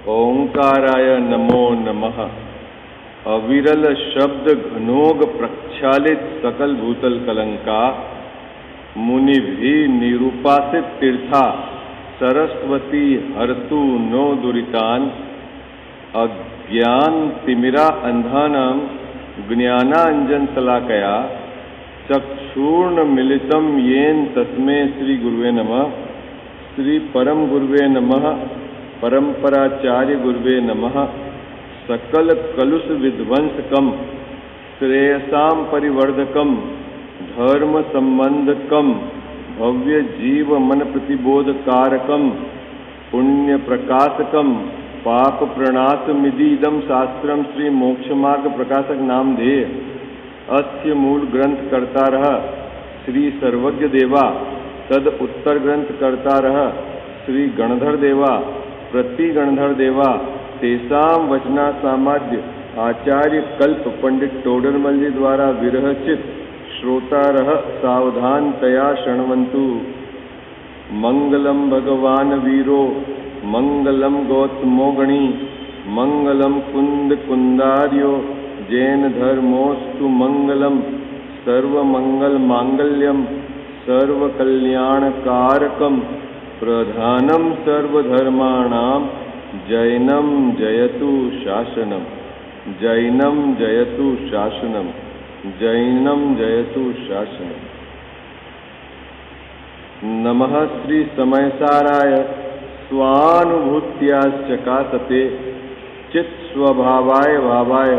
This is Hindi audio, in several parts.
ओंकाराय नमो नमः। अविरल शब्द घनोग प्रक्षालित सकल भूतल कलंका, मुनि भी निरूपासित तीर्था, सरस्वती हरतु नो दुरितान। अज्ञान तिमिरा अंधानां ज्ञानांजन शलाकया, चक्षुर्ण मिलितम येन तस्मै श्री गुरुवे नमः। श्री परम गुरुवे नमः। परंपराचार्य गुरुवे नमः। सकल कलुष विध्वंसकम, श्रेयसाम परिवर्धकम, धर्म संबंधकम, भव्य जीव मन प्रतिबोधकारकम, पुण्य प्रकाशकम, पाप प्रणाशमिदीदम शास्त्रम श्री मोक्ष मार्ग प्रकाशक नामधेय। अस्य मूल ग्रंथ करता रह श्री सर्वज्ञ देवा, तद उत्तर ग्रंथ करता रह श्री गणधर देवा, प्रति गणधर देवा। तेसाम वचना सामाद्य आचार्य कल्प पंडित टोडरमल जी द्वारा विरहचित श्रोता रह सावधान तया शृण्वन्तु। मंगलम भगवान वीरो, मंगलम गौतमोगणी, मंगलम कुंद कुंदार्यो, जैन धर्मोस्तु मंगलम। सर्वमंगल मांगल्यम, सर्व कल्याण कारकम, प्रधानम सर्वधर्माणां, जैनम जयतु शासनम। जैनम जयतु शासनम। जैनम जयतु शासनम। नमः श्री समयसाराय स्वानुभूत्याश्चकासते, चित् स्वभावाय भावाय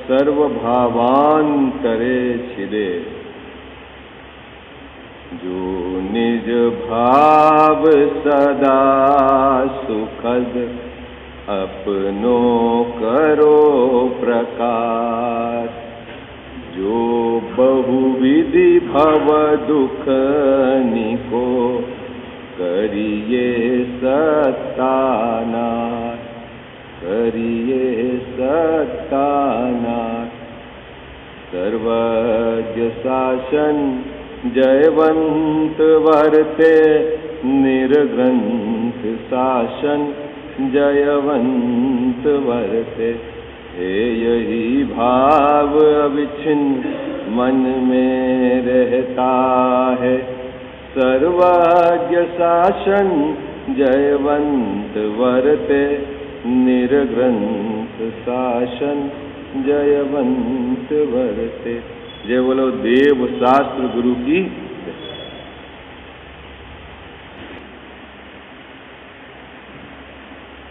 सर्वभावांतरे छिदे। जो निज भाव सदा सुखद, अपनो करो प्रकाश। जो बहुविधि भव दुख निको, करिए सत्तानाश। करिए सत्तानाश। सर्वज्ञ शासन जयवंत वर्ते, निर्ग्रंथ शासन जयवंत वर्ते। हे यही भाव अविच्छिन्न मन में रहता है, सर्वज्ञ शासन जयवंत वर्ते, निर्ग्रंथ शासन जयवंत वर्ते। जय बोलो देव शास्त्र गुरु की।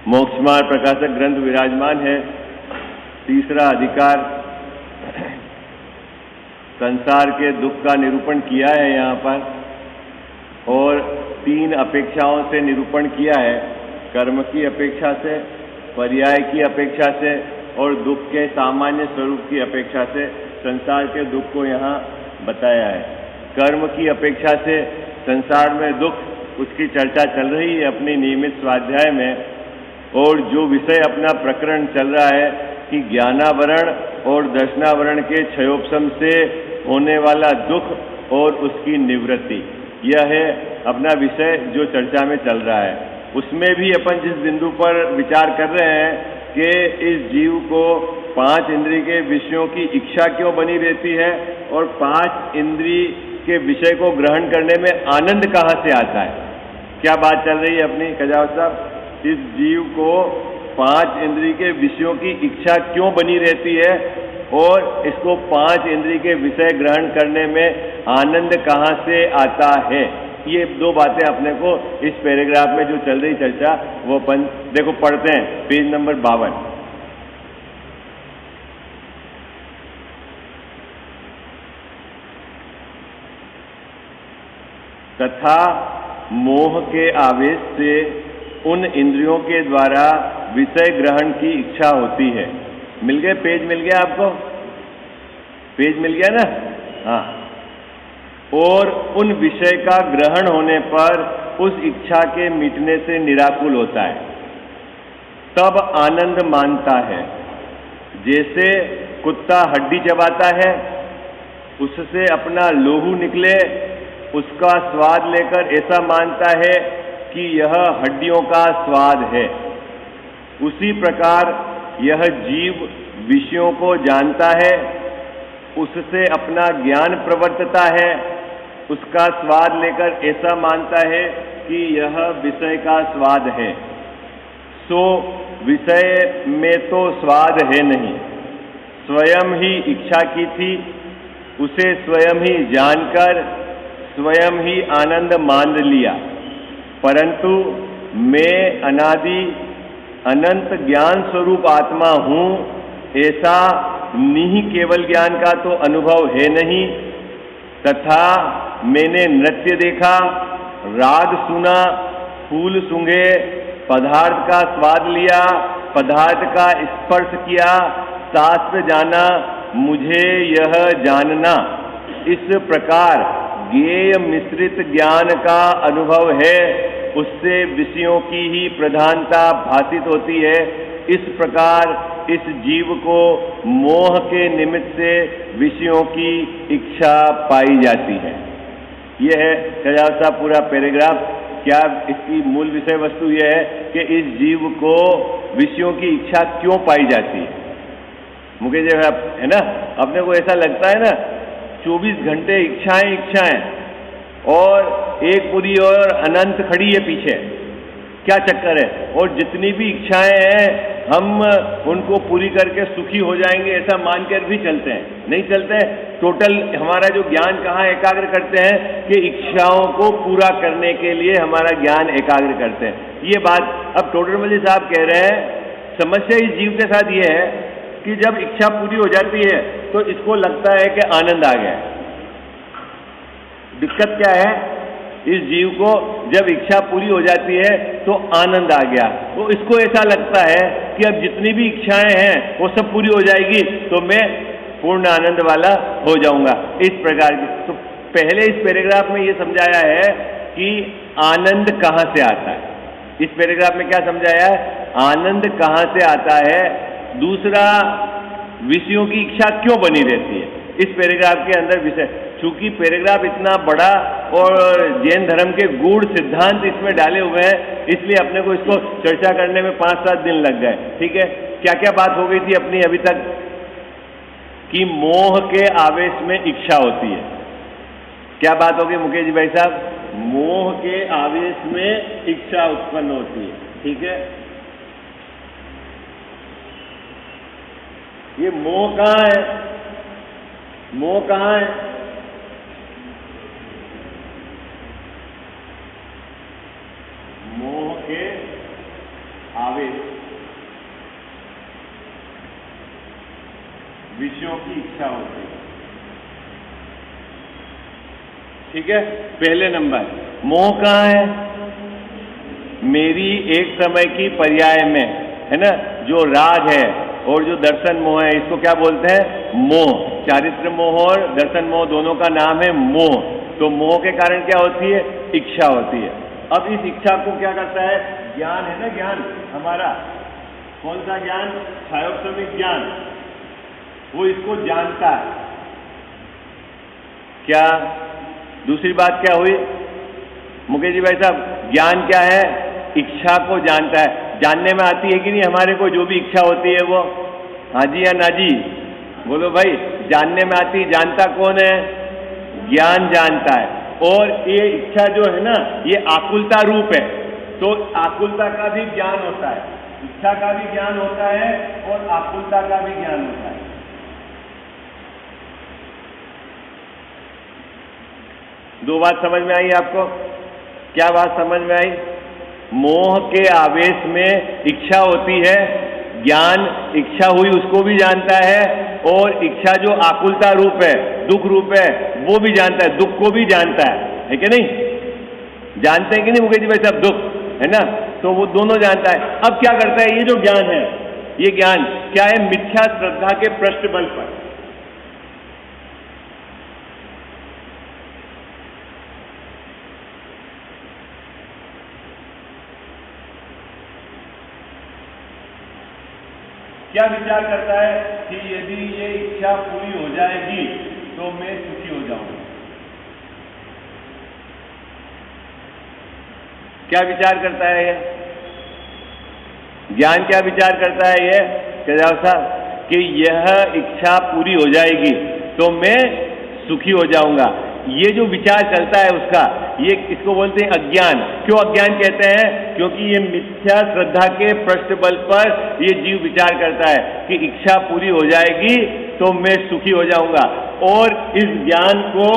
मोक्ष मार्ग प्रकाशक ग्रंथ विराजमान है। तीसरा अधिकार संसार के दुख का निरूपण किया है यहाँ पर, और 3 अपेक्षाओं से निरूपण किया है। कर्म की अपेक्षा से, पर्याय की अपेक्षा से और दुख के सामान्य स्वरूप की अपेक्षा से संसार के दुख को यहाँ बताया है। कर्म की अपेक्षा से संसार में दुख, उसकी चर्चा चल रही है अपनी नियमित स्वाध्याय में, और जो विषय अपना प्रकरण चल रहा है कि ज्ञानावरण और दर्शनावरण के क्षयोपशम से होने वाला दुख और उसकी निवृत्ति, यह है अपना विषय जो चर्चा में चल रहा है। उसमें भी अपन जिस बिंदु पर विचार कर रहे हैं कि इस जीव को 5 इंद्रिय के विषयों की इच्छा क्यों बनी रहती है, और 5 इंद्रिय के विषय को ग्रहण करने में आनंद कहाँ से आता है। क्या बात चल रही है अपनी कजावत साहब? इस जीव को 5 इंद्रिय के विषयों की इच्छा क्यों बनी रहती है, और इसको 5 इंद्रिय के विषय ग्रहण करने में आनंद कहाँ से आता है। ये 2 बातें अपने को इस पैराग्राफ में जो चल रही चर्चा, वो अपन देखो पढ़ते हैं, पेज नंबर 52। तथा मोह के आवेश से उन इंद्रियों के द्वारा विषय ग्रहण की इच्छा होती है। मिल गए? पेज मिल गया आपको? पेज मिल गया ना? हाँ। और उन विषय का ग्रहण होने पर उस इच्छा के मिटने से निराकुल होता है, तब आनंद मानता है। जैसे कुत्ता हड्डी चबाता है, उससे अपना लोहू निकले, उसका स्वाद लेकर ऐसा मानता है कि यह हड्डियों का स्वाद है। उसी प्रकार यह जीव विषयों को जानता है, उससे अपना ज्ञान प्रवर्तता है, उसका स्वाद लेकर ऐसा मानता है कि यह विषय का स्वाद है। सो विषय में तो स्वाद है नहीं, स्वयं ही इच्छा की थी, उसे स्वयं ही जानकर स्वयं ही आनंद मान लिया। परंतु मैं अनादि अनंत ज्ञान स्वरूप आत्मा हूँ, ऐसा निहि केवल ज्ञान का तो अनुभव है नहीं, तथा मैंने नृत्य देखा, राग सुना, फूल सूंघे, पदार्थ का स्वाद लिया, पदार्थ का स्पर्श किया, शास्त्र जाना, मुझे यह जानना, इस प्रकार ज्ञेय मिश्रित ज्ञान का अनुभव है, उससे विषयों की ही प्रधानता भाषित होती है। इस प्रकार इस जीव को मोह के निमित्त से विषयों की इच्छा पाई जाती है। यह है सजावट साहब पूरा पैराग्राफ। क्या इसकी मूल विषय वस्तु यह है कि इस जीव को विषयों की इच्छा क्यों पाई जाती है। मुकेश जी है ना, अपने को ऐसा लगता है ना 24 घंटे इच्छाएं इच्छाएं, और एक पूरी और अनंत खड़ी है पीछे, क्या चक्कर है। और जितनी भी इच्छाएं हैं हम उनको पूरी करके सुखी हो जाएंगे ऐसा मानकर भी चलते हैं, नहीं चलते हैं। टोटल हमारा जो ज्ञान कहाँ एकाग्र करते हैं कि इच्छाओं को पूरा करने के लिए हमारा ज्ञान एकाग्र करते हैं। ये बात अब टोडरमल साहब कह रहे हैं। समस्या इस जीव के साथ ये है कि जब इच्छा पूरी हो जाती है तो इसको लगता है कि आनंद आ गया। दिक्कत क्या है, इस जीव को जब इच्छा पूरी हो जाती है तो आनंद आ गया, तो इसको ऐसा लगता है कि अब जितनी भी इच्छाएं हैं वो सब पूरी हो जाएगी तो मैं पूर्ण आनंद वाला हो जाऊंगा। इस प्रकार की तो पहले इस पैराग्राफ में ये समझाया है कि आनंद कहाँ से आता है। इस पैराग्राफ में क्या समझाया है, आनंद कहाँ से आता है। दूसरा, विषयों की इच्छा क्यों बनी रहती है। इस पैराग्राफ के अंदर विषय, चूंकि पैराग्राफ इतना बड़ा और जैन धर्म के गूढ़ सिद्धांत इसमें डाले हुए हैं, इसलिए अपने को इसको चर्चा करने में 5-7 दिन लग गए। ठीक है, क्या क्या बात हो गई थी अपनी अभी तक, कि मोह के आवेश में इच्छा होती है। क्या बात होगी मुकेश जी भाई साहब, मोह के आवेश में इच्छा उत्पन्न होती है। ठीक है, ये मोह कहाँ है, मोह कहाँ है, मोह के आवेश, विषयों की इच्छा होती है। ठीक है, पहले नंबर मोह कहाँ है, मेरी एक समय की पर्याय में है ना, जो राग है और जो दर्शन मोह है, इसको क्या बोलते हैं, मोह। चारित्र मोह और दर्शन मोह दोनों का नाम है मोह। तो मोह के कारण क्या होती है, इच्छा होती है। अब इस इच्छा को क्या करता है, ज्ञान है ना, ज्ञान हमारा कौन सा ज्ञान, छायोपशमिक ज्ञान, वो इसको जानता है। क्या दूसरी बात क्या हुई मुकेश जी भाई साहब, ज्ञान क्या है, इच्छा को जानता है। जानने में आती है कि नहीं हमारे को जो भी इच्छा होती है वो, हाँ जी या ना जी, बोलो भाई, जानने में आती, जानता कौन है, ज्ञान जानता है। और ये इच्छा जो है ना, ये आकुलता रूप है, तो आकुलता का भी ज्ञान होता है, इच्छा का भी ज्ञान होता है और आकुलता का भी ज्ञान होता है। दो बात समझ में आई आपको, क्या बात समझ में आई, मोह के आवेश में इच्छा होती है, ज्ञान इच्छा हुई उसको भी जानता है, और इच्छा जो आकुलता रूप है, दुख रूप है, वो भी जानता है, दुख को भी जानता है कि नहीं, जानते हैं कि नहीं मुकेश जी भाई साहब, दुख है ना, तो वो दोनों जानता है। अब क्या करता है, ये जो ज्ञान है, ये ज्ञान क्या है, मिथ्या श्रद्धा के पृष्ठ बल पर, क्या विचार करता है कि यदि ये इच्छा पूरी हो जाएगी तो मैं सुखी हो जाऊंगा। क्या विचार करता है ये, ज्ञान क्या विचार करता है ये केजरीवाल साहब कि यह इच्छा पूरी हो जाएगी तो मैं सुखी हो जाऊंगा। ये जो विचार चलता है उसका, ये इसको बोलते हैं अज्ञान। क्यों अज्ञान कहते हैं? क्योंकि ये मिथ्या श्रद्धा के पृष्ठबल पर ये जीव विचार करता है कि इच्छा पूरी हो जाएगी तो मैं सुखी हो जाऊंगा। और इस ज्ञान को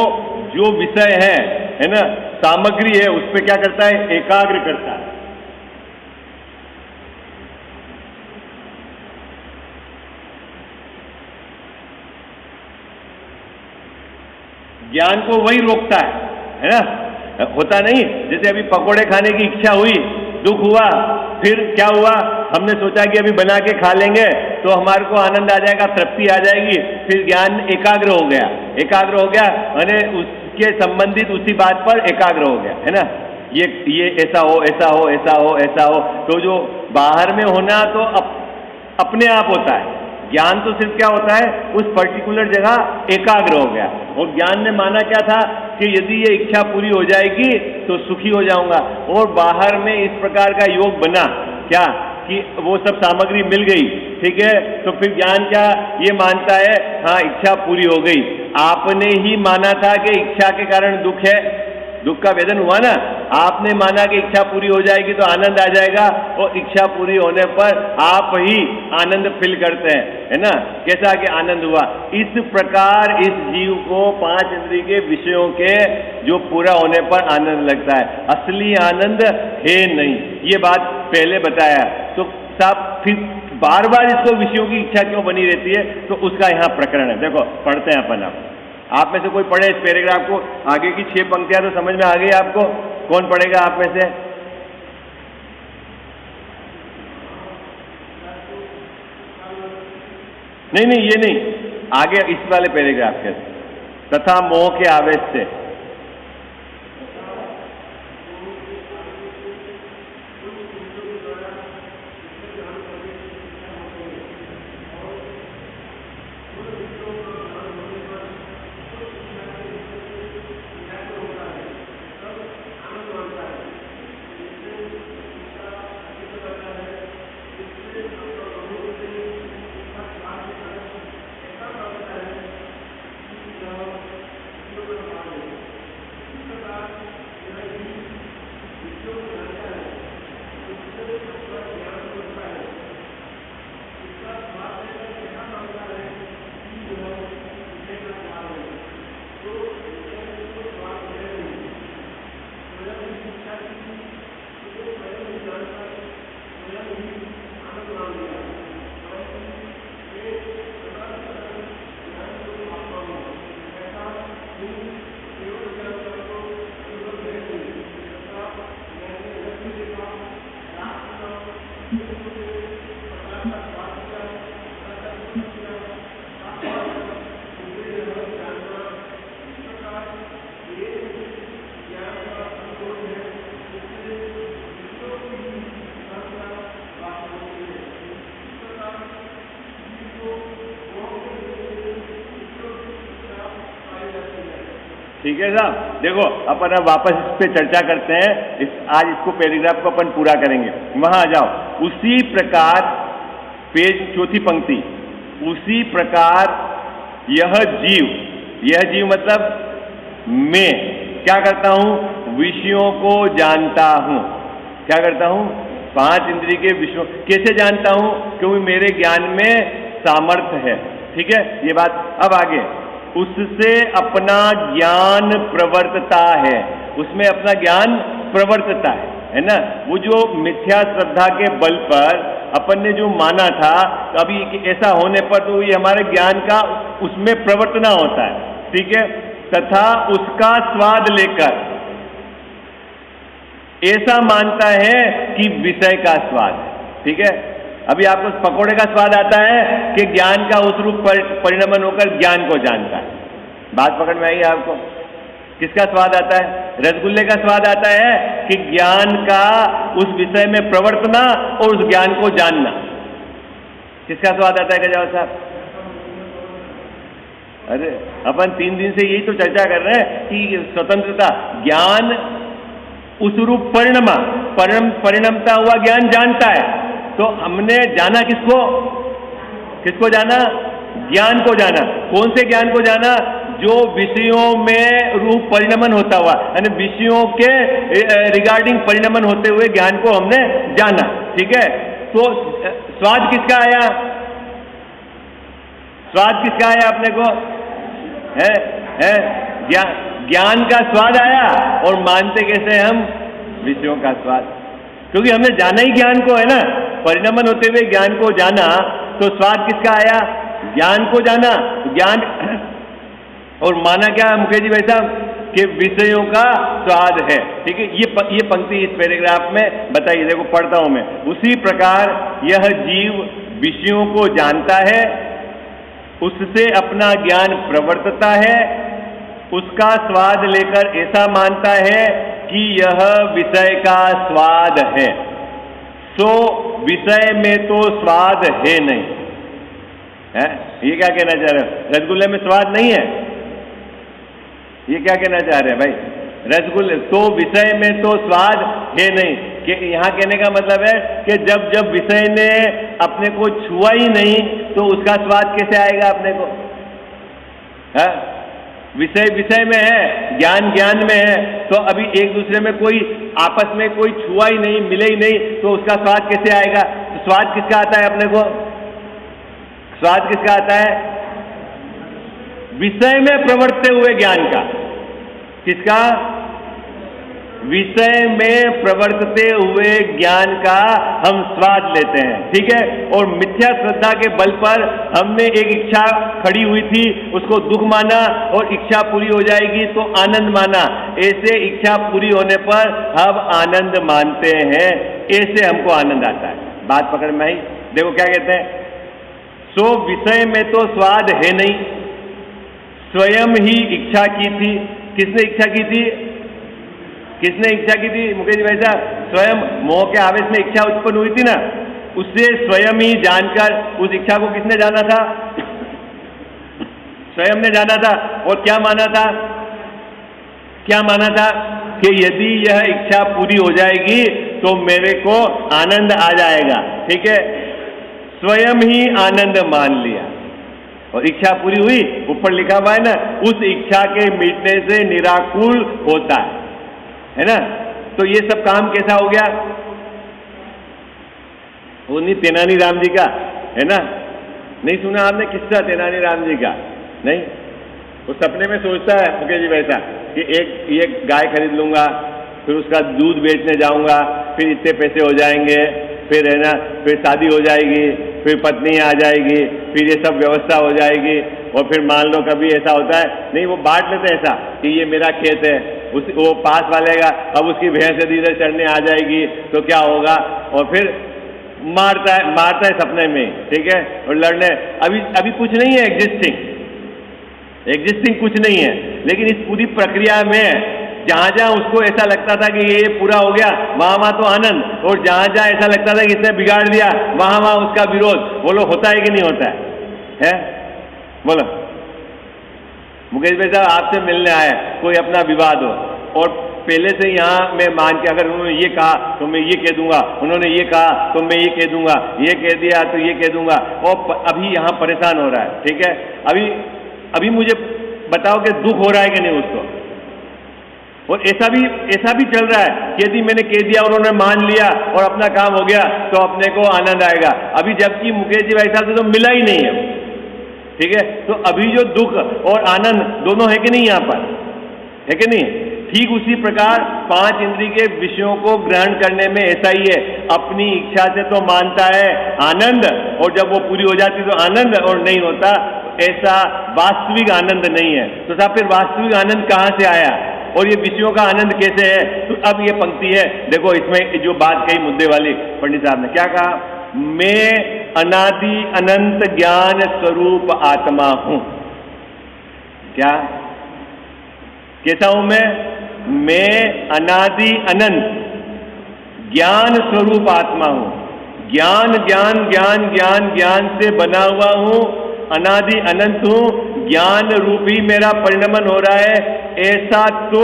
जो विषय है ना, सामग्री है, उस पर क्या करता है? एकाग्र करता है। ज्ञान को वही रोकता है ना? होता नहीं, जैसे अभी पकोड़े खाने की इच्छा हुई, दुख हुआ, फिर क्या हुआ? हमने सोचा कि अभी बना के खा लेंगे तो हमारे को आनंद आ जाएगा, तृप्ति आ जाएगी, फिर ज्ञान एकाग्र हो गया, एकाग्र हो गया यानी उसके संबंधित उसी बात पर एकाग्र हो गया, है ना? ये ऐसा हो, ऐसा हो, ऐसा हो, ऐसा हो। तो जो बाहर में होना तो अपने आप होता है, ज्ञान तो सिर्फ क्या होता है? उस पर्टिकुलर जगह एकाग्र हो गया। और ज्ञान ने माना क्या था कि यदि ये इच्छा पूरी हो जाएगी तो सुखी हो जाऊंगा। और बाहर में इस प्रकार का योग बना क्या कि वो सब सामग्री मिल गई, ठीक है? तो फिर ज्ञान क्या ये मानता है? हाँ, इच्छा पूरी हो गई। आपने ही माना था कि इच्छा के कारण दुख है, दुख का वेदन हुआ ना। आपने माना कि इच्छा पूरी हो जाएगी तो आनंद आ जाएगा, और इच्छा पूरी होने पर आप ही आनंद फील करते हैं, है ना? कैसा कि आनंद हुआ। इस प्रकार इस जीव को 5 इंद्रिय के विषयों के जो पूरा होने पर आनंद लगता है, असली आनंद है नहीं। ये बात पहले बताया। तो साहब फिर बार बार इसको विषयों की इच्छा क्यों बनी रहती है? तो उसका यहाँ प्रकरण है। देखो पढ़ते हैं अपन। आप में से कोई पढ़े इस पैराग्राफ को? आगे की 6 पंक्तियां तो समझ में आ गई आपको? कौन पढ़ेगा आप में से? नहीं, ये नहीं, आगे इस वाले पैराग्राफ के, तथा मोह के आवेश से। ठीक है साहब, देखो अपन अब वापस इस पे चर्चा करते हैं। आज इसको पैराग्राफ को अपन पूरा करेंगे। वहां आ जाओ। उसी प्रकार, पेज 4थी पंक्ति, उसी प्रकार यह जीव मतलब मैं क्या करता हूं? विषयों को जानता हूं। क्या करता हूं? 5 इंद्रिय के विषयों। कैसे जानता हूं? क्योंकि मेरे ज्ञान में सामर्थ्य है। ठीक है, ये बात। अब आगे, उससे अपना ज्ञान प्रवर्तता है। उसमें अपना ज्ञान प्रवर्तता है ना? वो जो मिथ्या श्रद्धा के बल पर अपन ने जो माना था, अभी ऐसा होने पर तो ये हमारे ज्ञान का उसमें प्रवर्तना होता है। ठीक है, तथा उसका स्वाद लेकर ऐसा मानता है कि विषय का स्वाद है। ठीक है, अभी आपको पकोड़े का स्वाद आता है कि ज्ञान का उस रूप परिणमन होकर ज्ञान को जानता है। बात पकड़ में आई है आपको? किसका स्वाद आता है? रसगुल्ले का स्वाद आता है कि ज्ञान का उस विषय में प्रवर्तना और उस ज्ञान को जानना। किसका स्वाद आता है गजाव साहब? अरे अपन 3 दिन से यही तो चर्चा कर रहे हैं कि स्वतंत्रता, ज्ञान उस रूप परिणमता हुआ ज्ञान जानता है। तो हमने जाना किसको? किसको जाना? ज्ञान को जाना। कौन से ज्ञान को जाना? जो विषयों में रूप परिणमन होता हुआ, यानी विषयों के रिगार्डिंग परिणमन होते हुए ज्ञान को हमने जाना। ठीक है, तो स्वाद किसका आया? स्वाद किसका आया अपने को? है ज्ञान का स्वाद आया। और मानते कैसे हम? विषयों का स्वाद, क्योंकि हमने जाना ही ज्ञान को है ना, परिणमन होते हुए ज्ञान को जाना। तो स्वाद किसका आया? ज्ञान को जाना। ज्ञान और माना क्या मुकेश जी भाई साहब? कि विषयों का स्वाद है। ठीक है, ये पंक्ति इस पैराग्राफ में बताइए, देखो पढ़ता हूं मैं। उसी प्रकार यह जीव विषयों को जानता है, उससे अपना ज्ञान प्रवर्तता है, उसका स्वाद लेकर ऐसा मानता है कि यह विषय का स्वाद है। सो विषय में तो स्वाद है नहीं है। ये क्या कहना चाह रहे हो? रसगुल्ले में स्वाद नहीं है, ये क्या कहना चाह रहे हैं भाई? रसगुल्ले तो विषय में तो स्वाद है नहीं, कि यहां कहने का मतलब है कि जब जब विषय ने अपने को छुआ ही नहीं तो उसका स्वाद कैसे आएगा अपने को? है विषय विषय में है, ज्ञान ज्ञान में है, तो अभी एक दूसरे में कोई आपस में कोई छुआ ही नहीं, मिले ही नहीं, तो उसका स्वाद कैसे आएगा? तो स्वाद किसका आता है अपने को? स्वाद किसका आता है? विषय में प्रवर्तते हुए ज्ञान का। किसका? विषय में प्रवर्तते हुए ज्ञान का हम स्वाद लेते हैं। ठीक है, और मिथ्या श्रद्धा के बल पर हमने एक इच्छा खड़ी हुई थी, उसको दुख माना, और इच्छा पूरी हो जाएगी तो आनंद माना। ऐसे इच्छा पूरी होने पर हम आनंद मानते हैं, ऐसे हमको आनंद आता है। बात पकड़ में आई? देखो क्या कहते हैं, सो विषय में तो स्वाद है नहीं, स्वयं ही इच्छा की थी। किसने इच्छा की थी? किसने इच्छा की थी मुकेश भाई साहब? स्वयं मोह के आवेश में इच्छा उत्पन्न हुई थी ना, उससे स्वयं ही जानकर उस इच्छा को किसने जाना था? स्वयं ने जाना था। और क्या माना था? क्या माना था? कि यदि यह इच्छा पूरी हो जाएगी तो मेरे को आनंद आ जाएगा। ठीक है, स्वयं ही आनंद मान लिया और इच्छा पूरी हुई। ऊपर लिखा हुआ है ना, उस इच्छा के मिटने से निराकुल होता है ना। तो ये सब काम कैसा हो गया? वो नहीं तेनाली राम जी का है ना, नहीं सुना आपने किस्सा तेनाली राम जी का? नहीं, वो सपने में सोचता है मुकेश जी वैसा कि एक गाय खरीद लूंगा, फिर उसका दूध बेचने जाऊंगा, फिर इतने पैसे हो जाएंगे, फिर है ना, फिर शादी हो जाएगी, फिर पत्नी आ जाएगी, फिर ये सब व्यवस्था हो जाएगी। और फिर मान लो कभी ऐसा होता है, नहीं वो बांट लेते ऐसा कि ये मेरा खेत है, वो पास वाले का, अब उसकी भैंस यदि इधर चढ़ने आ जाएगी तो क्या होगा? और फिर मारता है सपने में। ठीक है, और लड़ने अभी कुछ नहीं है, एग्जिस्टिंग कुछ नहीं है, लेकिन इस पूरी प्रक्रिया में जहां जहां उसको ऐसा लगता था कि ये पूरा हो गया, वहां तो आनंद, और जहां जहां ऐसा लगता था कि इसने बिगाड़ दिया, वहां उसका विरोध। बोलो होता है कि नहीं होता है? बोलो मुकेश भाई साहब, आपसे मिलने आए, कोई अपना विवाद हो और पहले से यहाँ मैं मान के, अगर उन्होंने ये कहा तो मैं ये कह दूंगा, उन्होंने ये कहा तो मैं ये कह दूंगा, ये कह दिया तो ये कह दूंगा, और अभी यहाँ परेशान हो रहा है। ठीक है, अभी मुझे बताओ कि दुख हो रहा है कि नहीं उसको? और ऐसा भी चल रहा है कि यदि मैंने कह दिया, उन्होंने मान लिया और अपना काम हो गया तो अपने को आनंद आएगा। अभी जबकि मुकेश जी भाई साहब से तो मिला ही नहीं है। ठीक है, तो अभी जो दुख और आनंद दोनों है कि नहीं यहाँ पर? है कि नहीं? ठीक उसी प्रकार पांच इंद्रिय के विषयों को ग्रहण करने में ऐसा ही है। अपनी इच्छा से तो मानता है आनंद, और जब वो पूरी हो जाती तो आनंद, और नहीं होता ऐसा वास्तविक आनंद नहीं है। तो साहब फिर वास्तविक आनंद कहाँ से आया और ये विषयों का आनंद कैसे है? तो अब ये पंक्ति है, देखो इसमें जो बात कही मुद्दे वाली, पंडित साहब ने क्या कहा? मैं अनादि अनंत ज्ञान स्वरूप आत्मा हूं। क्या कैसा हूं मैं अनादि अनंत ज्ञान स्वरूप आत्मा हूं। ज्ञान ज्ञान ज्ञान ज्ञान ज्ञान से बना हुआ हूं, अनादि अनंत हूं, ज्ञान रूपी मेरा परिणमन हो रहा है, ऐसा तो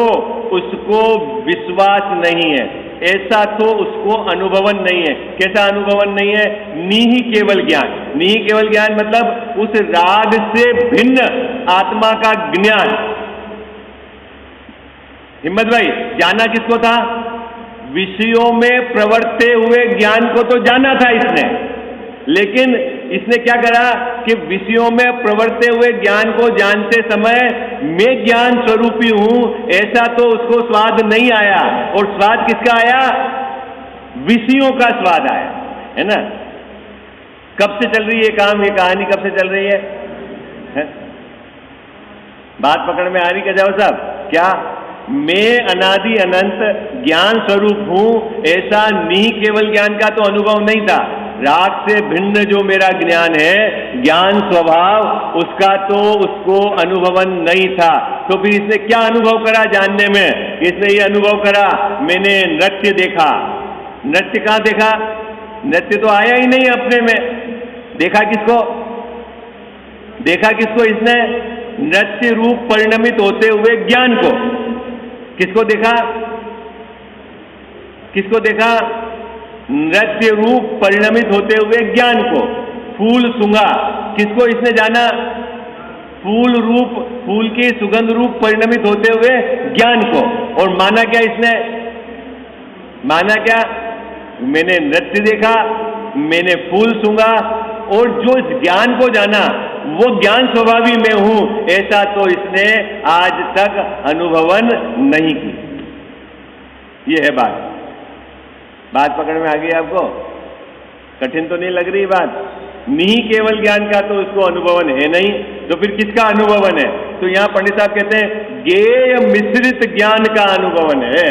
उसको विश्वास नहीं है। ऐसा तो उसको अनुभवन नहीं है। कैसा अनुभवन नहीं है? नीहि केवल ज्ञान। नीहि केवल ज्ञान मतलब उस राग से भिन्न आत्मा का ज्ञान। हिम्मत भाई, जाना किसको था? विषयों में प्रवर्ते हुए ज्ञान को तो जाना था इसने, लेकिन इसने क्या करा कि विषयों में प्रवर्ते हुए ज्ञान को जानते समय मैं ज्ञान स्वरूपी हूं, ऐसा तो उसको स्वाद नहीं आया। और स्वाद किसका आया? विषयों का स्वाद आया, है ना। कब से चल रही है काम, ये कहानी कब से चल रही है? बात पकड़ में आ रही क्या जाओ साहब? क्या मैं अनादि अनंत ज्ञान स्वरूप हूं, ऐसा नहीं केवल ज्ञान का तो अनुभव नहीं था। राग से भिन्न जो मेरा ज्ञान है, ज्ञान स्वभाव, उसका तो उसको अनुभवन नहीं था। तो फिर इसने क्या अनुभव करा जानने में? इसने ये अनुभव करा, मैंने नृत्य देखा। नृत्य कहां देखा? नृत्य तो आया ही नहीं अपने में। देखा किसको? देखा किसको इसने? नृत्य रूप परिणमित होते हुए ज्ञान को। किसको देखा? किसको देखा? नृत्य रूप परिणमित होते हुए ज्ञान को। फूल सूंघा, किसको इसने जाना? फूल रूप, फूल की सुगंध रूप परिणमित होते हुए ज्ञान को। और माना क्या इसने? माना क्या? मैंने नृत्य देखा, मैंने फूल सूंघा, और जो ज्ञान को जाना वो ज्ञान स्वभावी मैं हूं, ऐसा तो इसने आज तक अनुभवन नहीं की। ये है बात। बात पकड़ में आ गई आपको? कठिन तो नहीं लग रही बात? नहीं केवल ज्ञान का तो उसको अनुभवन है नहीं, तो फिर किसका अनुभवन है? तो यहां पंडित साहब कहते हैं ज्ञेय मिश्रित ज्ञान का अनुभवन है।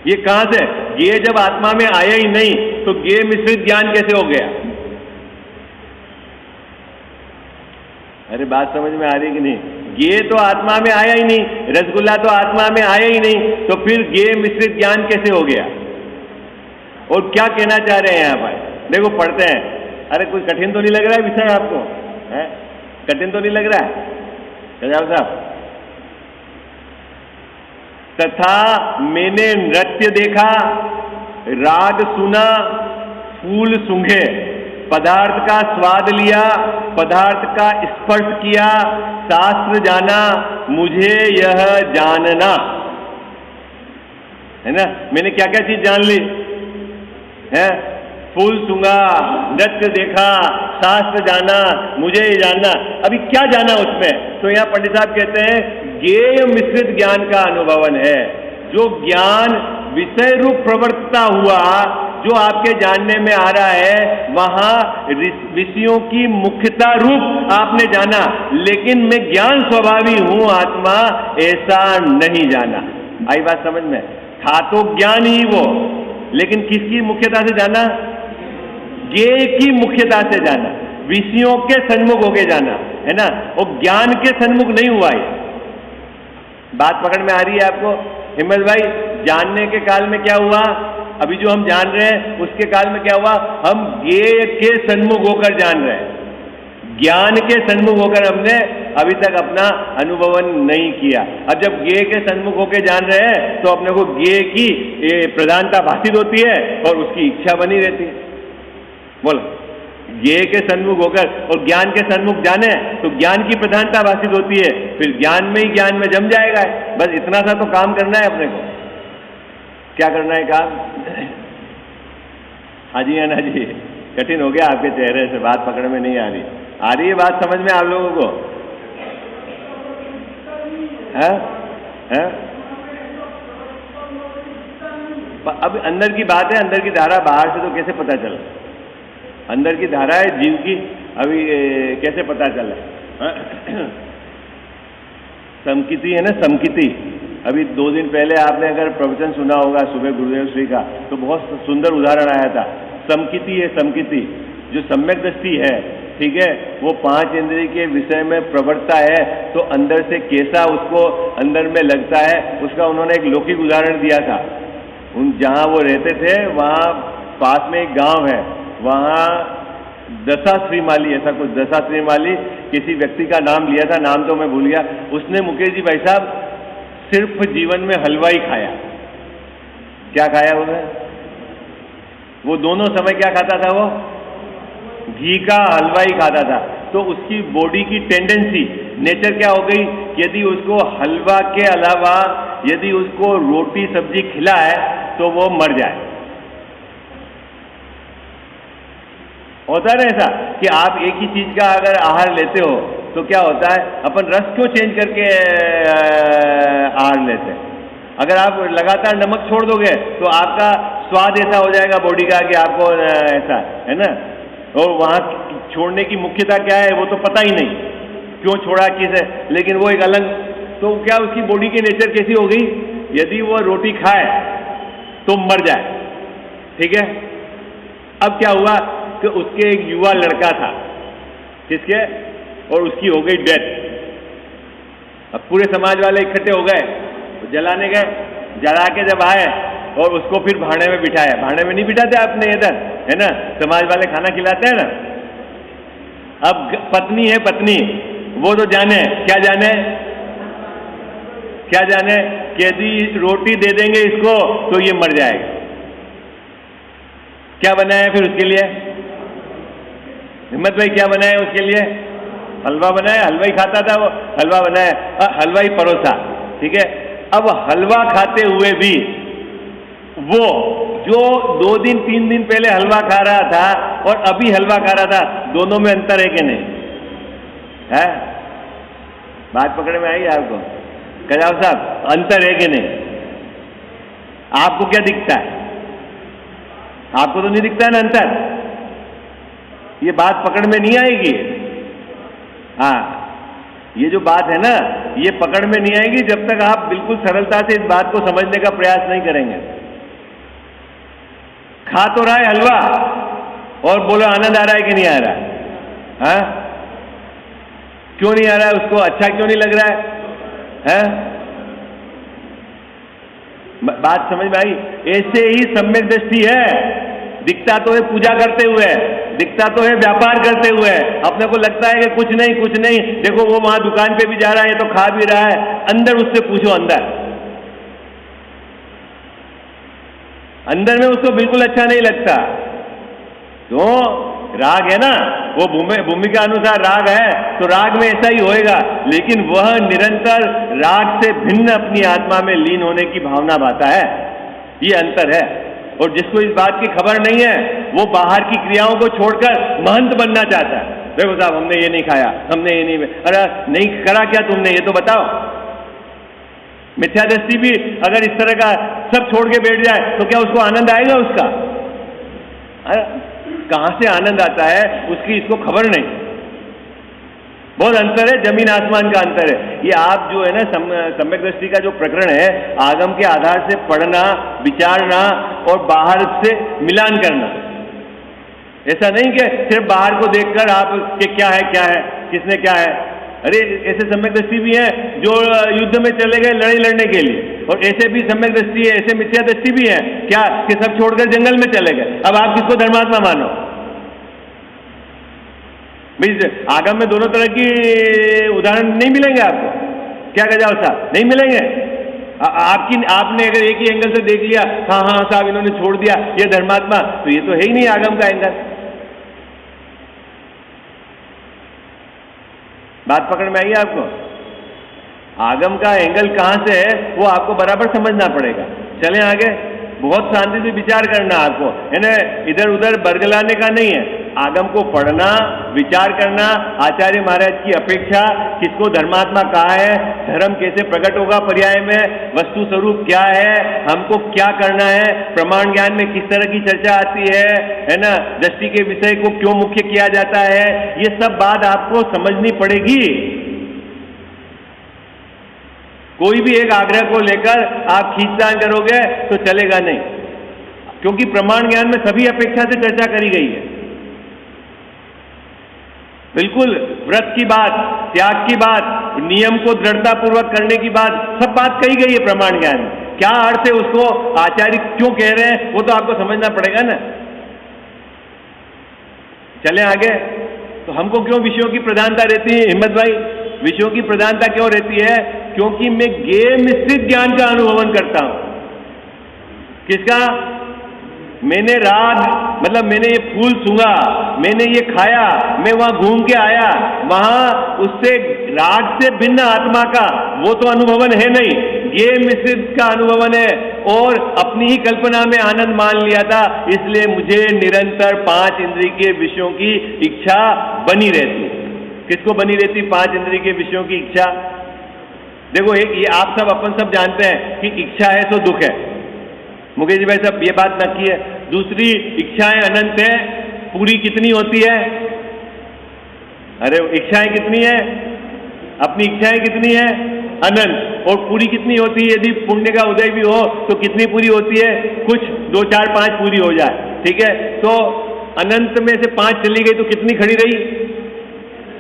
ये कहां से? ज्ञेय जब आत्मा में आया ही नहीं तो ज्ञेय मिश्रित ज्ञान कैसे हो गया? अरे बात समझ में आ रही कि नहीं? ज्ञेय तो आत्मा में आया ही नहीं, रसगुल्ला तो आत्मा में आया ही नहीं, तो फिर ज्ञेय मिश्रित ज्ञान कैसे हो गया? और क्या कहना चाह रहे हैं यहां पर? देखो पढ़ते हैं। अरे कोई कठिन तो नहीं लग रहा है विषय आपको? है कठिन तो नहीं लग रहा है? सजाओ साहब। तथा मैंने नृत्य देखा, राग सुना, फूल सूंघे, पदार्थ का स्वाद लिया, पदार्थ का स्पर्श किया, शास्त्र जाना, मुझे यह जानना, है ना। मैंने क्या क्या चीज जान ली है? फूल सूंघा, नृत्य देखा, शास्त्र जाना, मुझे ये जानना। अभी क्या जाना उसमें? तो यहां पंडित साहब कहते हैं ज्ञेय मिश्रित ज्ञान का अनुभवन है। जो ज्ञान विषय रूप प्रवर्तता हुआ, जो आपके जानने में आ रहा है, वहां विषयों की मुख्यता रूप आपने जाना, लेकिन मैं ज्ञान स्वभावी हूं आत्मा, ऐसा नहीं जाना। आई बात समझ में? था तो ज्ञान ही वो, लेकिन किसकी मुख्यता से जाना? ज्ञेय की मुख्यता से जाना, विषयों के सन्मुख होके जाना, है ना। और ज्ञान के सन्मुख नहीं हुआ है। बात पकड़ में आ रही है आपको? हिम्मत भाई, जानने के काल में क्या हुआ? अभी जो हम जान रहे हैं उसके काल में क्या हुआ? हम ज्ञेय के सन्मुख होकर जान रहे हैं। ज्ञान के सन्मुख होकर हमने अभी तक अपना अनुभवन नहीं किया। अब जब ज्ञेय के सन्मुख होकर जान रहे हैं तो अपने को ज्ञेय की प्रधानता भाषित होती है और उसकी इच्छा बनी रहती है। बोलो, ज्ञेय के सन्मुख होकर और ज्ञान के सन्मुख जाने तो ज्ञान की प्रधानता भाषित होती है, फिर ज्ञान में ही ज्ञान में जम जाएगा। बस इतना सा तो काम करना है अपने को। क्या करना है काम? हाँ जी, है ना जी। कठिन हो गया आपके चेहरे से, बात पकड़ में नहीं आ रही। आ रही है बात समझ में आप लोगों को? है? अब अंदर की बात है, अंदर की धारा, बाहर से तो कैसे पता चला? अंदर की धारा है जीव की, अभी कैसे पता चला? समकिति है ना, समकिति। अभी 2 दिन पहले आपने अगर प्रवचन सुना होगा सुबह गुरुदेव श्री का, तो बहुत सुंदर उदाहरण आया था। समकिति है, समकिति जो सम्यक दृष्टि है, ठीक है, वो 5 इंद्रिय के विषय में प्रवृत्ता है, तो अंदर से कैसा उसको अंदर में लगता है, उसका उन्होंने एक लौकिक उदाहरण दिया था। जहाँ वो रहते थे वहाँ पास में एक गांव है, वहाँ दशा श्रीमाली, ऐसा कुछ दशा श्रीमाली किसी व्यक्ति का नाम लिया था, नाम तो मैं भूल गया। उसने मुकेश जी भाई साहब सिर्फ जीवन में हलवा ही खाया। क्या खाया उसने? वो दोनों समय क्या खाता था? वो घी का हलवा ही खाता था। तो उसकी बॉडी की टेंडेंसी, नेचर क्या हो गई? यदि उसको हलवा के अलावा यदि उसको रोटी सब्जी खिलाए तो वो मर जाए। होता है ना ऐसा कि आप एक ही चीज का अगर आहार लेते हो तो क्या होता है, अपन रस क्यों चेंज करके आहार लेते हैं? अगर आप लगातार नमक छोड़ दोगे तो आपका स्वाद ऐसा हो जाएगा बॉडी का कि आपको ऐसा है ना। और वहाँ छोड़ने की मुख्यता क्या है वो तो पता ही नहीं, क्यों छोड़ा किस है, लेकिन वो एक अलग। तो क्या उसकी बॉडी की नेचर कैसी हो गई? यदि वो रोटी खाए तो मर जाए, ठीक है। अब क्या हुआ कि उसके एक युवा लड़का था, किसके, और उसकी हो गई डेथ। अब पूरे समाज वाले इकट्ठे हो गए, तो जलाने गए। जला के जब आए और उसको फिर भाड़े में बिठाया। भाड़े में नहीं बिठाते अपने इधर, है ना, समाज वाले खाना खिलाते हैं ना। अब पत्नी है, पत्नी वो तो जाने क्या जाने, क्या जाने कि यदि रोटी दे देंगे इसको तो ये मर जाएगा। क्या बनाया फिर उसके लिए? हिम्मत भाई क्या बनाया उसके लिए? हलवा बनाया। हलवा ही खाता था वो, हलवा बनाया, हलवा ही परोसा, ठीक है। अब हलवा खाते हुए भी वो जो 2 दिन 3 दिन पहले हलवा खा रहा था और अभी हलवा खा रहा था, दोनों में अंतर है कि नहीं है? बात पकड़ में आई आपको? कजाव साहब, अंतर है कि नहीं? आपको क्या दिखता है? आपको तो नहीं दिखता है ना अंतर। ये बात पकड़ में नहीं आएगी। हाँ, ये जो बात है ना, ये पकड़ में नहीं आएगी जब तक आप बिल्कुल सरलता से इस बात को समझने का प्रयास नहीं करेंगे। खा तो रहा है हलवा और बोलो आनंद आ रहा है कि नहीं आ रहा है? हाँ? क्यों नहीं आ रहा है उसको? अच्छा क्यों नहीं लग रहा है? हैं? बात समझ में आई? ऐसे ही सम्यक दृष्टि है। दिखता तो है पूजा करते हुए, दिखता तो है व्यापार करते हुए, अपने को लगता है कि कुछ नहीं कुछ नहीं, देखो वो वहां दुकान पे भी जा रहा है, तो खा भी रहा है। अंदर उससे पूछो, अंदर में उसको बिल्कुल अच्छा नहीं लगता। तो राग है ना, वो भूमि के अनुसार राग है, तो राग में ऐसा ही होएगा। लेकिन वह निरंतर राग से भिन्न अपनी आत्मा में लीन होने की भावना पाता है। ये अंतर है। और जिसको इस बात की खबर नहीं है, वो बाहर की क्रियाओं को छोड़कर महंत बनना चाहता है। देखो साहब, हमने ये नहीं खाया, हमने ये नहीं, अरे नहीं करा क्या तुमने, ये तो बताओ। मिथ्या दृष्टि भी अगर इस तरह का सब छोड़ के बैठ जाए तो क्या उसको आनंद आएगा? उसका कहां से आनंद आता है उसकी इसको खबर नहीं। बहुत अंतर है, जमीन आसमान का अंतर है। ये आप जो है ना सम्यक दृष्टि का जो प्रकरण है, आगम के आधार से पढ़ना, विचारना और बाहर से मिलान करना। ऐसा नहीं कि सिर्फ बाहर को देखकर आप कि क्या है, किसने क्या है। अरे ऐसे सम्यक दृष्टि भी है जो युद्ध में चले गए लड़ाई लड़ने के लिए, और ऐसे भी सम्यक दृष्टि है, ऐसे मिथ्या दृष्टि भी है क्या कि सब छोड़कर जंगल में चले गए। अब आप किसको धर्मात्मा मानो? भाई आगम में दोनों तरह की उदाहरण नहीं मिलेंगे आपको। क्या गजाव साहब, नहीं मिलेंगे। आपने अगर एक ही एंगल से देख लिया, हाँ साहब इन्होंने छोड़ दिया, ये धर्मात्मा, तो ये तो है ही नहीं आगम का एंगल। बात पकड़ में आई है आपको? आगम का एंगल कहां से है वो आपको बराबर समझना पड़ेगा। चलें आगे। बहुत शांति से विचार करना आपको, है ना, इधर उधर बरगलाने का नहीं है। आगम को पढ़ना, विचार करना, आचार्य महाराज की अपेक्षा, किसको धर्मात्मा कहा है, धर्म कैसे प्रकट होगा पर्याय में, वस्तु स्वरूप क्या है, हमको क्या करना है, प्रमाण ज्ञान में किस तरह की चर्चा आती है ना, दृष्टि के विषय को क्यों मुख्य किया जाता है, ये सब बात आपको समझनी पड़ेगी। कोई भी एक आग्रह को लेकर आप खींचतान करोगे तो चलेगा नहीं, क्योंकि प्रमाण ज्ञान में सभी अपेक्षा से चर्चा करी गई है। बिल्कुल व्रत की बात, त्याग की बात, नियम को दृढ़ता पूर्वक करने की बात, सब बात कही गई है प्रमाण ज्ञान में। क्या अर्थ है उसको आचार्य क्यों कह रहे हैं वो तो आपको समझना पड़ेगा ना। चले आगे। तो हमको क्यों विषयों की प्रधानता रहती है हिम्मत भाई? विषयों की प्रधानता क्यों रहती है? क्योंकि मैं ज्ञेय मिश्रित ज्ञान का अनुभवन करता हूं। किसका? मैंने राग, मतलब मैंने ये फूल सूंघा, मैंने ये खाया, मैं वहां घूम के आया, वहां उससे राग से भिन्न आत्मा का वो तो अनुभवन है नहीं, ये मिश्रित का अनुभवन है और अपनी ही कल्पना में आनंद मान लिया था, इसलिए मुझे निरंतर 5 इंद्रिय के विषयों की इच्छा बनी रहती। किसको बनी रहती 5 इंद्रिय के विषयों की इच्छा? देखो एक ये आप सब अपन सब जानते हैं कि इच्छा है तो दुख है, मुकेश जी भाई साहब ये बात नक्की है। दूसरी, इच्छाएं अनंत है, पूरी कितनी होती है? अरे इच्छाएं कितनी है? अपनी इच्छाएं कितनी है? अनंत। और पूरी कितनी होती है? यदि पुण्य का उदय भी हो तो कितनी पूरी होती है? कुछ 2, 4, 5 पूरी हो जाए, ठीक है। तो अनंत में से 5 चली गई तो कितनी खड़ी रही?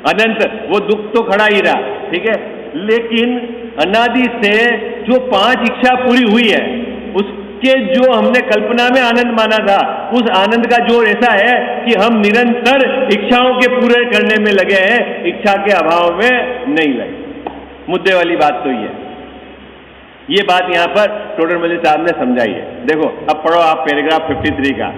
अनंत। वो दुख तो खड़ा ही रहा, ठीक है। लेकिन अनादि से जो 5 इच्छा पूरी हुई है उसके जो हमने कल्पना में आनंद माना था, उस आनंद का जोर ऐसा है कि हम निरंतर इच्छाओं के पूरे करने में लगे हैं, इच्छा के अभाव में नहीं लगे। मुद्दे वाली बात तो ये बात यहां पर टोडरमल साहब ने समझाई है। देखो अब पढ़ो आप पैराग्राफ 53 का।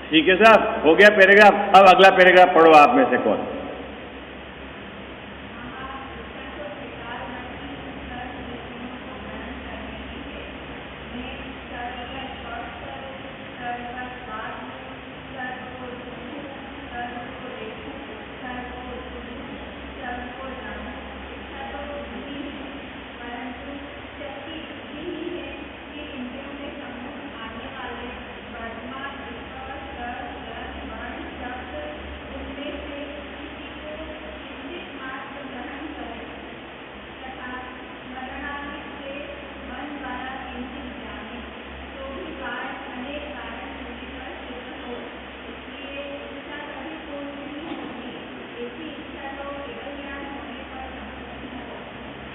ठीक है साहब, हो गया पैराग्राफ। अब अगला पैराग्राफ पढ़ो आप में से कौन?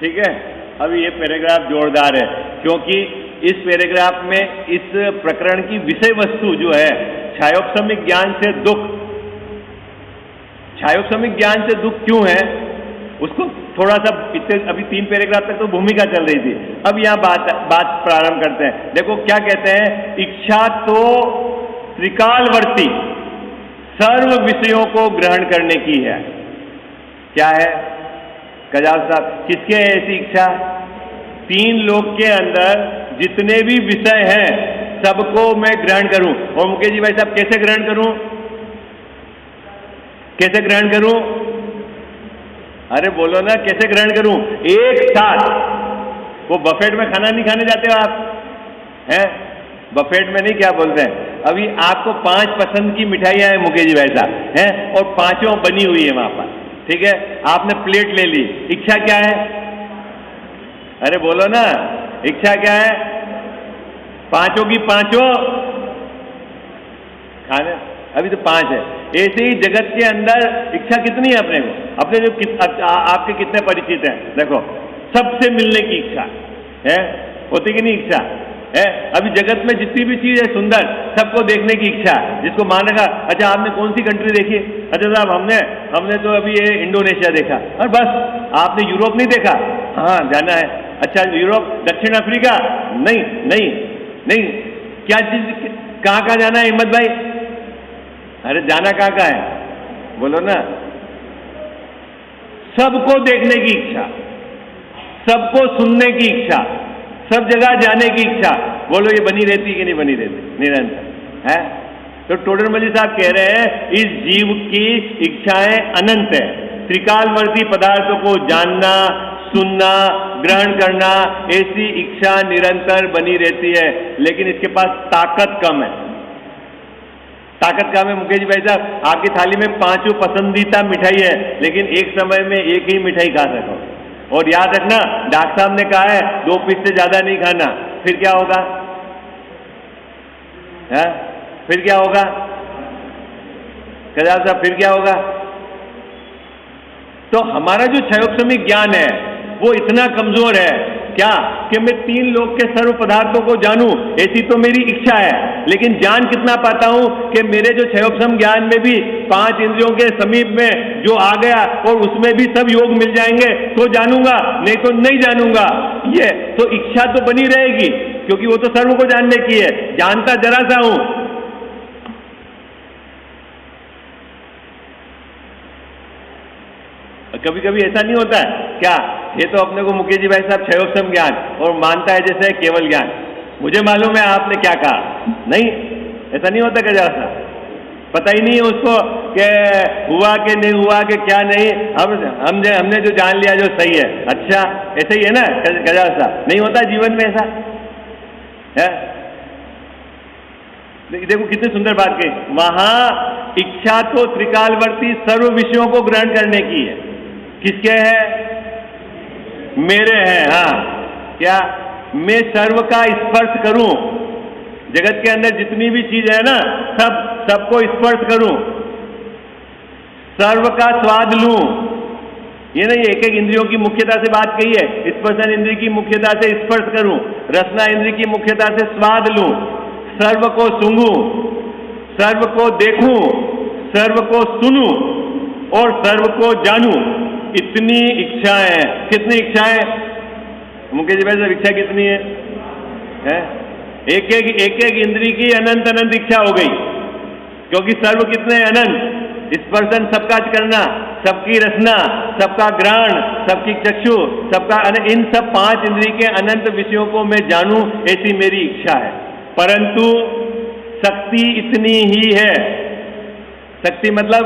ठीक है। अब ये पैराग्राफ जोरदार है क्योंकि इस पैराग्राफ में इस प्रकरण की विषय वस्तु जो है छायोपशमिक ज्ञान से दुख, छायोपशमिक ज्ञान से दुख क्यों है उसको थोड़ा सा अभी 3 पैराग्राफ तक तो भूमिका चल रही थी, अब यहां बात प्रारंभ करते हैं। देखो क्या कहते हैं, इच्छा तो त्रिकालवर्ती सर्व विषयों को ग्रहण करने की है। क्या है कजाल साहब, किसके है ऐसी इच्छा? 3 लोक के अंदर जितने भी विषय हैं सबको मैं ग्रहण करूं। और मुकेश जी भाई साहब कैसे ग्रहण करूं? कैसे ग्रहण करूं? अरे बोलो ना, कैसे ग्रहण करूं? एक साथ। वो बफेट में खाना नहीं खाने जाते हो आप, हैं? बफेट में नहीं, क्या बोलते हैं, अभी आपको 5 पसंद की मिठाइयां हैं मुकेश जी भाई साहब, हैं, और 5 बनी हुई है वहां पर, ठीक है। आपने प्लेट ले ली, इच्छा क्या है? अरे बोलो ना, इच्छा क्या है? 5 की 5 खाने, अभी तो 5 है। ऐसे ही जगत के अंदर इच्छा कितनी है अपने को? अपने जो आपके कितने परिचित हैं, देखो सबसे मिलने की इच्छा है, होती कि नहीं इच्छा है? अभी जगत में जितनी भी चीज है सुंदर, सबको देखने की इच्छा है। जिसको मान रखा, अच्छा आपने कौन सी कंट्री देखी? अच्छा साहब हमने तो अभी ये इंडोनेशिया देखा। और बस, आपने यूरोप नहीं देखा? हाँ जाना है। अच्छा यूरोप, दक्षिण अफ्रीका? नहीं नहीं नहीं। क्या चीज, कहाँ कहाँ जाना है हिम्मत भाई? अरे जाना कहाँ कहाँ है? बोलो ना, सबको देखने की इच्छा, सबको सुनने की इच्छा, सब जगह जाने की इच्छा, बोलो ये बनी रहती कि नहीं बनी रहती निरंतर है? तो टोडरमल जी साहब कह रहे हैं इस जीव की इच्छाएं अनंत है, त्रिकालवर्ती पदार्थों को जानना, सुनना, ग्रहण करना, ऐसी इच्छा निरंतर बनी रहती है, लेकिन इसके पास ताकत कम है। ताकत कम है मुकेश जी भाई साहब, आपकी थाली में 5 पसंदीदा मिठाई है, लेकिन एक समय में एक ही मिठाई खा सको। और याद रखना, डॉक्टर साहब ने कहा है 2 पीस से ज्यादा नहीं खाना, फिर क्या होगा है? फिर क्या होगा कजाल साहब, फिर क्या होगा? तो हमारा जो क्षयोपशमिक ज्ञान है वो इतना कमजोर है क्या कि मैं 3 लोक के सर्व पदार्थों को जानूं, ऐसी तो मेरी इच्छा है, लेकिन जान कितना पाता हूं कि मेरे जो क्षयोपशम ज्ञान में भी 5 इंद्रियों के समीप में जो आ गया और उसमें भी सब योग मिल जाएंगे तो जानूंगा, नहीं तो नहीं जानूंगा। ये तो इच्छा तो बनी रहेगी, क्योंकि वो तो सर्व को जानने की है, जानता जरा सा हूं। कभी कभी ऐसा नहीं होता है क्या, ये तो अपने को मुकेश जी भाई साहब क्षयोपशम ज्ञान और मानता है जैसे केवल ज्ञान, मुझे मालूम है आपने क्या कहा, नहीं ऐसा नहीं होता क्या साहब, पता ही नहीं है उसको कि हुआ कि नहीं हुआ कि क्या नहीं, हमने जो जान लिया जो सही है, अच्छा ऐसा ही है ना गजाल साहब, नहीं होता जीवन में ऐसा है? देखो कितनी सुंदर बात कही, वहां इच्छा तो त्रिकालवर्ती सर्व विषयों को ग्रहण करने की है, किसके है? मेरे हैं। हाँ, क्या मैं सर्व का स्पर्श करूं, जगत के अंदर जितनी भी चीज है ना सबको स्पर्श करूं, सर्व का स्वाद लूं। ये नहीं एक एक इंद्रियों की मुख्यता से बात कही है, स्पर्शन इंद्रिय की मुख्यता से स्पर्श करूं, रसना इंद्रिय की मुख्यता से स्वाद लूं, सर्व को सूंघूं, सर्व को देखूं, सर्व को सुनूं और सर्व को जानूं, इतनी इच्छाएं। कितनी इच्छाएं मुकेश जी भाई साहब, इच्छा कितनी है? एक एक इंद्रिय की अनंत अनंत इच्छा हो गई, क्योंकि सर्व कितने अनंत, स्पर्शन सबका करना, सबकी रसना, सबका ग्रहण, सबकी चक्षु, सबका, इन सब 5 इंद्रिय के अनंत विषयों को मैं जानूं, ऐसी मेरी इच्छा है। परंतु शक्ति इतनी ही है, शक्ति मतलब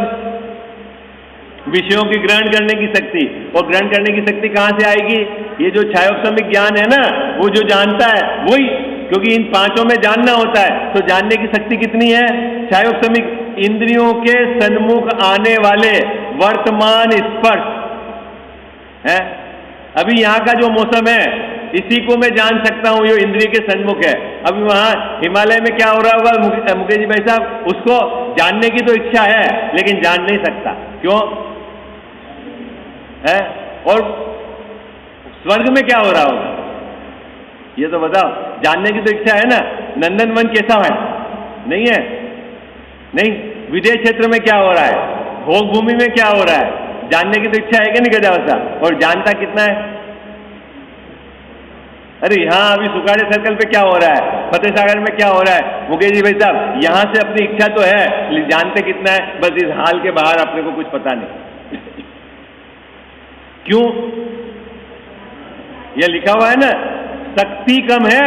विषयों की ग्रहण करने की शक्ति, और ग्रहण करने की शक्ति कहां से आएगी? ये जो क्षयोपशमिक ज्ञान है ना, वो जो जानता है वही, क्योंकि इन 5 में जानना होता है, तो जानने की शक्ति कितनी है? क्षयोपशमिक इंद्रियों के सन्मुख आने वाले वर्तमान स्पर्श है। अभी यहाँ का जो मौसम है इसी को मैं जान सकता हूं, ये इंद्रिय के सन्मुख है। अभी वहां हिमालय में क्या हो रहा होगा मुकेश जी भाई साहब, उसको जानने की तो इच्छा है लेकिन जान नहीं सकता, क्यों है? और स्वर्ग में क्या हो रहा होगा ये तो बताओ, जानने की तो इच्छा है ना। नंदनवन कैसा है? नहीं है, नहीं। विदेश क्षेत्र में क्या हो रहा है, भोग भूमि में क्या हो रहा है, जानने की तो इच्छा है कि नहीं गजावत साहब? और जानता कितना है? अरे यहाँ अभी सुखाड़े सर्कल पे क्या हो रहा है, फतेह सागर में क्या हो रहा है मुकेश जी भाई साहब, यहाँ से अपनी इच्छा तो है, जानते कितना है? बस इस हाल के बाहर अपने को कुछ पता नहीं। क्यों? यह लिखा हुआ है ना, शक्ति कम है।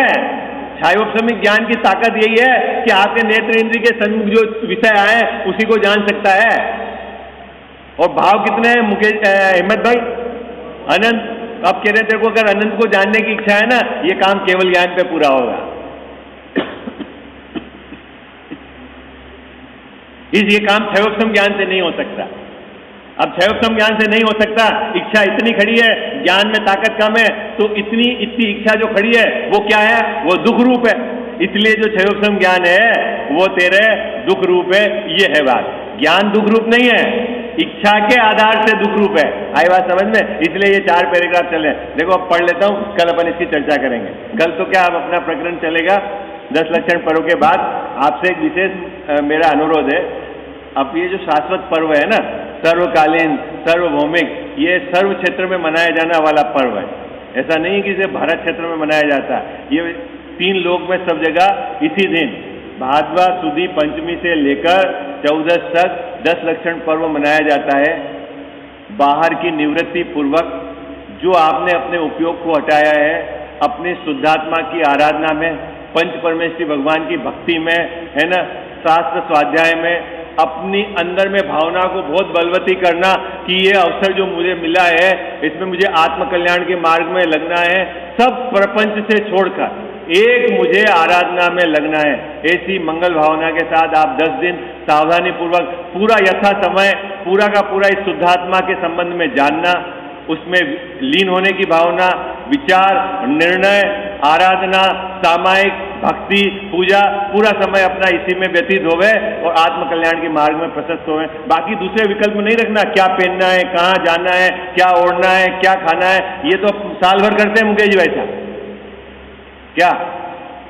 क्षयोपशमिक ज्ञान की ताकत यही है कि आपके नेत्र इंद्रिय के सन्मुख जो विषय आए उसी को जान सकता है। और भाव कितने हैं मुकेश हिम्मत भाई? अनंत। अब कह रहे थे को अगर अनंत को जानने की इच्छा है ना, ये काम केवल ज्ञान पे पूरा होगा। ये काम क्षयोपशम ज्ञान से नहीं हो सकता। अब क्षयोपशम ज्ञान से नहीं हो सकता, इच्छा इतनी खड़ी है, ज्ञान में ताकत कम है, तो इतनी इच्छा जो खड़ी है वो क्या है? वो दुख रूप है। इसलिए जो क्षयोपशम ज्ञान है वो तेरे दुख रूप है। ये है बात, ज्ञान दुख रूप नहीं है, इच्छा के आधार से दुख रूप है। आई बात समझ में? इसलिए ये 4 पैराग्राफ चले। देखो अब पढ़ लेता हूं, कल अपन इसकी चर्चा करेंगे। कल तो क्या अब अपना प्रकरण चलेगा 10 लक्षण पर्व के बाद। आपसे एक विशेष मेरा अनुरोध है, अब ये जो शाश्वत पर्व है ना, सर्वकालीन सार्वभौमिक, ये सर्व क्षेत्र में मनाया जाने वाला पर्व है। ऐसा नहीं कि इसे भारत क्षेत्र में मनाया जाता, ये 3 लोक में सब जगह इसी दिन भादवा सुदी पंचमी से लेकर 14 तक 10 लक्षण पर्व मनाया जाता है। बाहर की निवृत्ति पूर्वक जो आपने अपने उपयोग को हटाया है, अपनी शुद्धात्मा की आराधना में, पंच परमेश्वरी भगवान की भक्ति में, है ना, शास्त्र स्वाध्याय में, अपनी अंदर में भावना को बहुत बलवती करना कि ये अवसर जो मुझे मिला है इसमें मुझे आत्म कल्याण के मार्ग में लगना है, सब प्रपंच से छोड़कर एक मुझे आराधना में लगना है। ऐसी मंगल भावना के साथ आप 10 दिन सावधानी पूर्वक पूरा यथा समय पूरा का पूरा इस शुद्धात्मा के संबंध में जानना, उसमें लीन होने की भावना, विचार, निर्णय, आराधना, सामायिक भक्ति, पूजा, पूरा समय अपना इसी में व्यतीत होवे और आत्म कल्याण के मार्ग में प्रशस्त होवे। बाकी दूसरे विकल्प नहीं रखना, क्या पहनना है, कहाँ जाना है, क्या ओढ़ना है, क्या खाना है, ये तो साल भर करते हैं मुकेश भाई साहब, क्या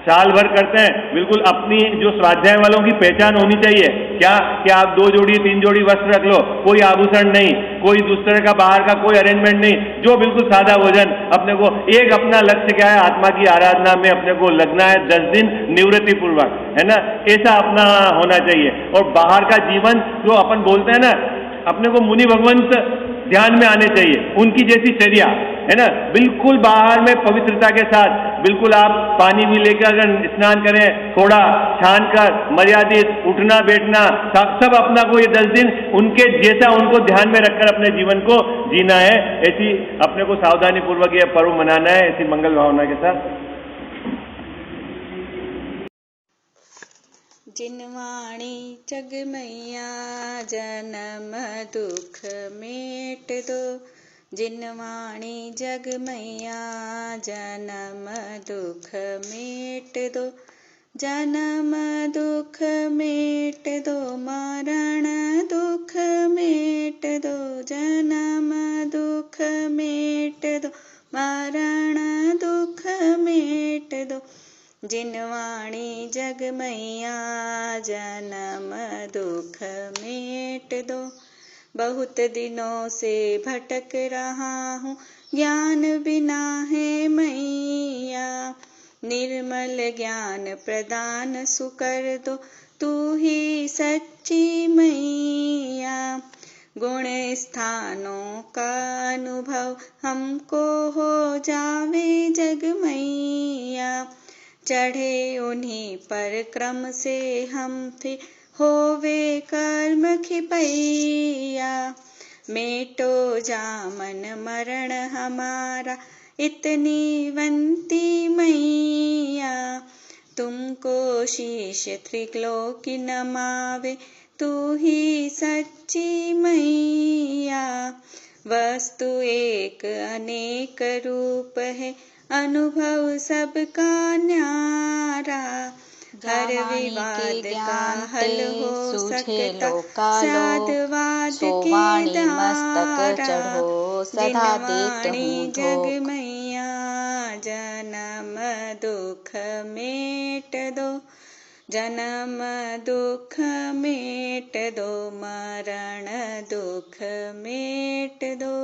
साल भर करते हैं। बिल्कुल अपनी जो स्वाध्याय वालों की पहचान होनी चाहिए, क्या कि आप 2 जोड़ी 3 जोड़ी वस्त्र रख लो, कोई आभूषण नहीं, कोई दूसरे का बाहर का कोई अरेंजमेंट नहीं, जो बिल्कुल सादा भोजन। अपने को एक अपना लक्ष्य क्या है, आत्मा की आराधना में अपने को लगना है 10 दिन निवृत्ति पूर्वक, है ना, ऐसा अपना होना चाहिए। और बाहर का जीवन जो अपन बोलते हैं ना, अपने को मुनि भगवंत ध्यान में आने चाहिए, उनकी जैसी चर्या, है ना, बिल्कुल बाहर में पवित्रता के साथ, बिल्कुल आप पानी भी लेकर अगर स्नान करें, थोड़ा छान कर, मर्यादित उठना बैठना, सब अपना को ये 10 दिन उनके जैसा उनको ध्यान में रखकर अपने जीवन को जीना है। ऐसी अपने को सावधानी पूर्वक यह पर्व मनाना है, ऐसी मंगल भावना के साथ। जिनवाणी जग मैया जन्म दुख मेट दो, जिनवाणी जग मैया जन्म दुख मेट दो, जन्म दुख मेट दो, मरण दुख मेट दो, जन्म दुख मेट दो, मरण दुख मेट दो, जिनवाणी जग मैया जन्म दुख मेट दो। बहुत दिनों से भटक रहा हूँ, ज्ञान बिना है मैया, निर्मल ज्ञान प्रदान सुकर दो, तू ही सच्ची मैया। गुण स्थानों का अनुभव हमको हो जावे जग मैया, चढ़े उन्हीं पर क्रम से हम फिर होवे कर्म खिपैया। मेटो जामन मरण हमारा इतनी वंती मैया, तुमको शीश त्रिलोकी नमावे, तू ही सच्ची मैया। वस्तु एक अनेक रूप है, अनुभव सबका न्यारा, हर विवाद का हल हो सकता साधवाद के दारा। जिनवाणी जग मैया जन्म दुख मेट दो, जन्म दुख मेट दो, मरण दुख मेट दो।